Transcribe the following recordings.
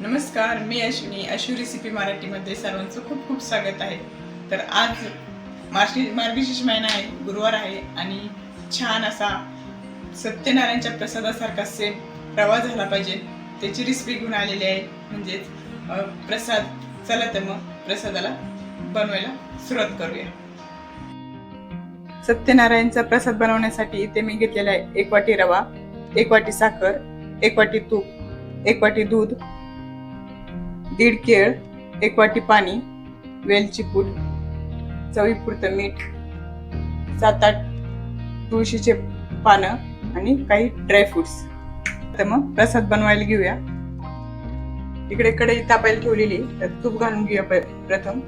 नमस्कार, मी अश्विनी. अश्वी रेसिपी मराठीमध्ये सर्वांचं खूप खूप स्वागत आहे. तर आज मार्गशीर्ष महिना आहे, गुरुवार आहे आणि छान असा सत्यनारायणच्या प्रसादासारखा सेम रवा झाला पाहिजे त्याची रेसिपी घेऊन आलेली आहे. म्हणजेच प्रसाद. चला तर मग प्रसादाला बनवायला सुरुवात करूया. सत्यनारायणचा प्रसाद बनवण्यासाठी इथे मी घेतलेला आहे 1 वाटी रवा, 1 वाटी साखर, 1 वाटी तूप, 1 वाटी दूध, 1.5 केळ, 1 वाटी पाणी, वेलची पूड, चवीपुरतं मीठ, 7-8 तुळशीचे पानं आणि काही ड्रायफ्रुट्स. तर मग प्रसाद बनवायला घेऊया. इकडे कढई तापायला ठेवलेली, तर तूप घालून घेऊया. प्रथम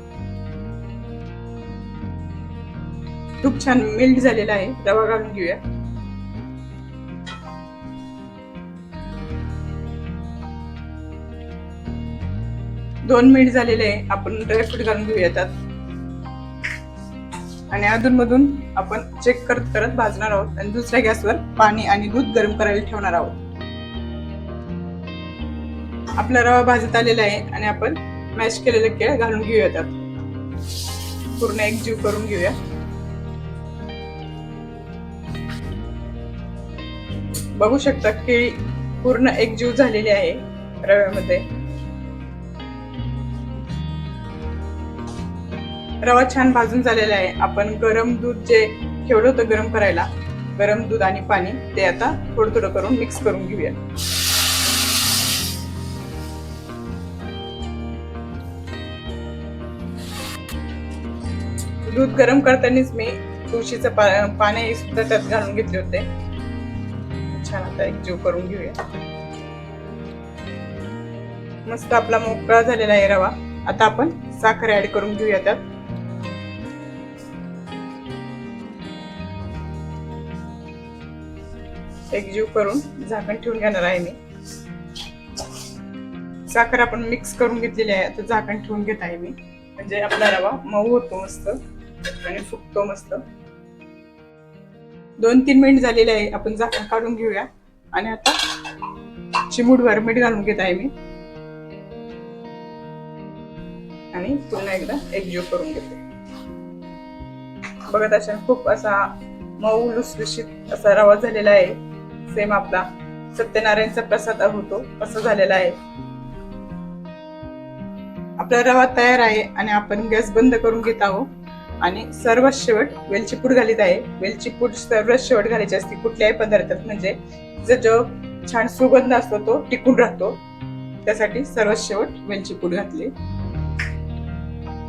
तूप छान मेल्ट झालेलं आहे, रवा घालून घेऊया. दोन मिनिट झालेले आहे. आपण ड्रायफ्रूट घालून घेऊया त्यात आणि अधूनमधून आपण चेक करत करत भाजणार आहोत आणि दुसऱ्या गॅसवर पाणी आणि दूध गरम करायला ठेवणार आहोत. आपला रवा भाजत आलेला आहे आणि आपण मॅश केलेले केळ घालून घेऊया त्यात. पूर्ण एकजीव करून घेऊया. बघू शकता केळी पूर्ण एकजीव झालेली आहे रव्यामध्ये. रवा छान भाजून झालेला आहे. आपण गरम दूध जे ठेवलं होतं गरम करायला, गरम दूध आणि पाणी ते आता थोडं थोडं करून मिक्स करून घेऊया. दूध गरम करतानाच मी तुळशीचं पाणी सुद्धा त्यात घालून घेतले होते. छान आता एकजीव करून घेऊया. मस्त आपला मोकळा झालेला आहे रवा. आता आपण साखर ऍड करून घेऊया त्यात. एकजीव करून झाकण ठेवून घेणार आहे मी. साखर आपण मिक्स करून घेतलेली आहे. आता झाकण ठेवून घेत आहे मी, म्हणजे आपला रवा मऊ होतो मस्त आणि फुगतो मस्त. 2-3 मिनिट झालेले आहे. आपण झाकण काढून घेऊया आणि आता चिमूटभर मीठ घालून घेत आहे मी आणि पुन्हा एकदा एकजीव करून घेते. बघत अशा खूप असा मऊ लुसलुशीत असा रवा झालेला आहे. सेम आपला सत्यनारायणचा प्रसाद होतो असं झालेला आहे. आपला रवा तयार आहे आणि आपण गॅस बंद करून घेत आहोत आणि सर्वात शेवट वेलची पूड घालीत आहे. वेलची पूड सर्वात शेवट घालायची असते कुठल्याही पदार्थात, म्हणजे जो छान सुगंध असतो तो टिकून राहतो. त्यासाठी सर्वात शेवट वेलची पूड घातली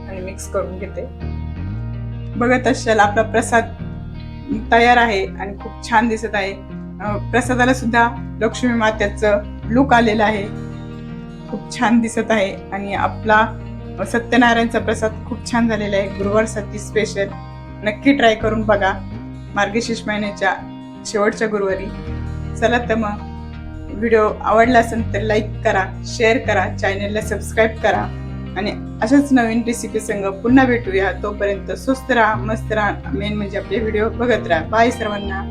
आणि मिक्स करून घेते. बघत असाल आपला प्रसाद तयार आहे आणि खूप छान दिसत आहे. प्रसादाला सुद्धा लक्ष्मी मातेचं लुक आलेला आहे. खूप छान दिसत आहे आणि आपला सत्यनारायणचा प्रसाद खूप छान झालेला आहे. गुरुवारसाठी स्पेशल नक्की ट्राय करून बघा मार्गशीर्ष महिन्याच्या शेवटच्या गुरुवारी. चला तर मग व्हिडिओ आवडला असेल तर लाईक करा, शेअर करा, चॅनलला सबस्क्राईब करा आणि अशाच नवीन रेसिपी संग पुन्हा भेटूया. तोपर्यंत स्वस्त राहा, मस्त राहा, मेन म्हणजे आपले व्हिडिओ बघत राहा. बाय सर्वांना.